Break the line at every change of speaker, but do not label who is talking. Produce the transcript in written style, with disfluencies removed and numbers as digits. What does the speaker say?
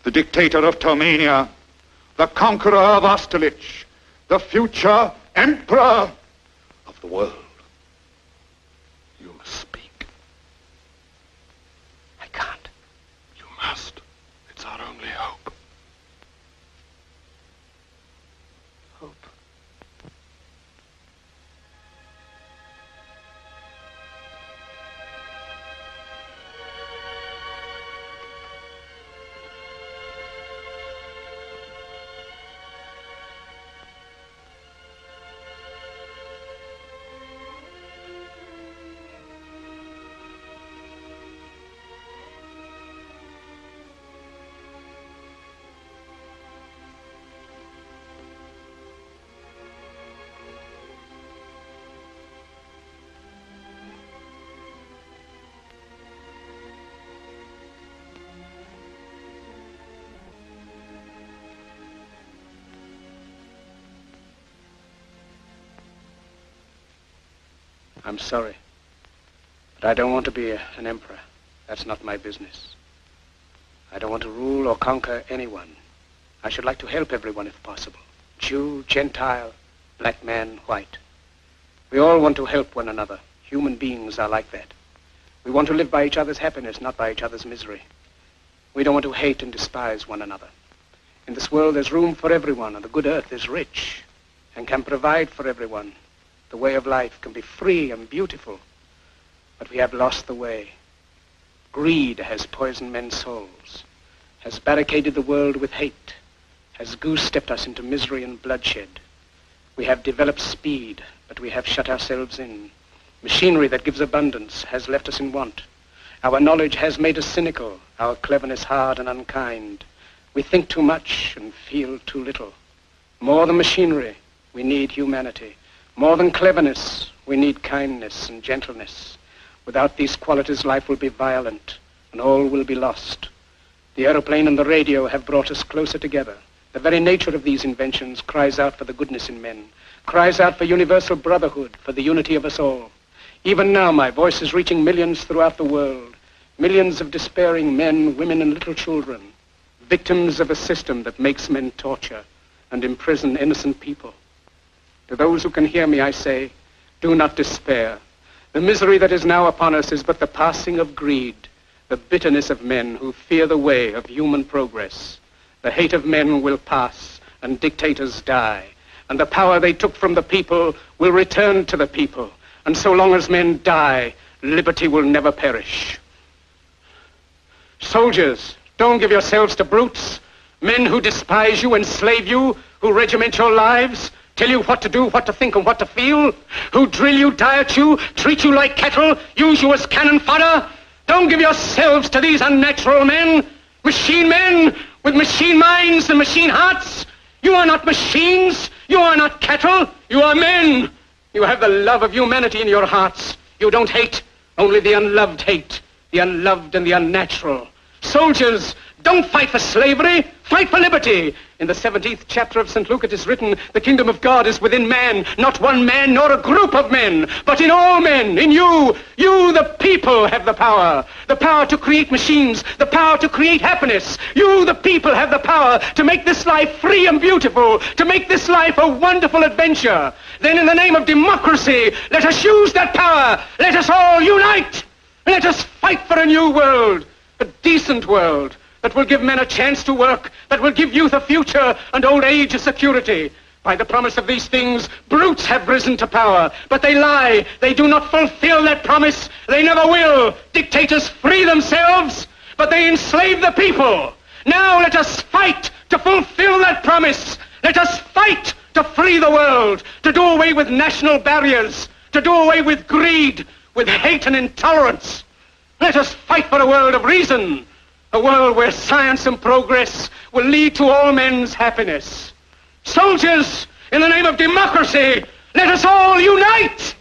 the dictator of Turmania, the conqueror of Austerlitz, the future emperor of the world.
You must speak.
I can't.
You must. It's our only hope.
Hope. I'm sorry, but I don't want to be an emperor. That's not my business. I don't want to rule or conquer anyone. I should like to help everyone if possible. Jew, Gentile, black man, white. We all want to help one another. Human beings are like that. We want to live by each other's happiness, not by each other's misery. We don't want to hate and despise one another. In this world, there's room for everyone, and the good earth is rich and can provide for everyone. The way of life can be free and beautiful, but we have lost the way. Greed has poisoned men's souls, has barricaded the world with hate, has goose-stepped us into misery and bloodshed. We have developed speed, but we have shut ourselves in. Machinery that gives abundance has left us in want. Our knowledge has made us cynical, our cleverness hard and unkind. We think too much and feel too little. More than machinery, we need humanity. More than cleverness, we need kindness and gentleness. Without these qualities, life will be violent, and all will be lost. The aeroplane and the radio have brought us closer together. The very nature of these inventions cries out for the goodness in men, cries out for universal brotherhood, for the unity of us all. Even now, my voice is reaching millions throughout the world, millions of despairing men, women, and little children, victims of a system that makes men torture and imprison innocent people. To those who can hear me, I say, do not despair. The misery that is now upon us is but the passing of greed, the bitterness of men who fear the way of human progress. The hate of men will pass, and dictators die, and the power they took from the people will return to the people. And so long as men die, liberty will never perish. Soldiers, don't give yourselves to brutes, men who despise you, enslave you, who regiment your lives, tell you what to do, what to think, and what to feel, who drill you, diet you, treat you like cattle, use you as cannon fodder. Don't give yourselves to these unnatural men, machine men with machine minds and machine hearts. You are not machines. You are not cattle. You are men. You have the love of humanity in your hearts. You don't hate, only the unloved hate, the unloved and the unnatural. Soldiers, don't fight for slavery, fight for liberty. In the 17th chapter of St. Luke it is written, the kingdom of God is within man, not one man nor a group of men, but in all men, in you. You, the people, have the power to create machines, the power to create happiness. You, the people, have the power to make this life free and beautiful, to make this life a wonderful adventure. Then in the name of democracy, let us use that power. Let us all unite. Let us fight for a new world, a decent world, that will give men a chance to work, that will give youth a future and old age a security. By the promise of these things, brutes have risen to power, but they lie. They do not fulfill that promise. They never will. Dictators free themselves, but they enslave the people. Now let us fight to fulfill that promise. Let us fight to free the world, to do away with national barriers, to do away with greed, with hate and intolerance. Let us fight for a world of reason, a world where science and progress will lead to all men's happiness. Soldiers, in the name of democracy, let us all unite!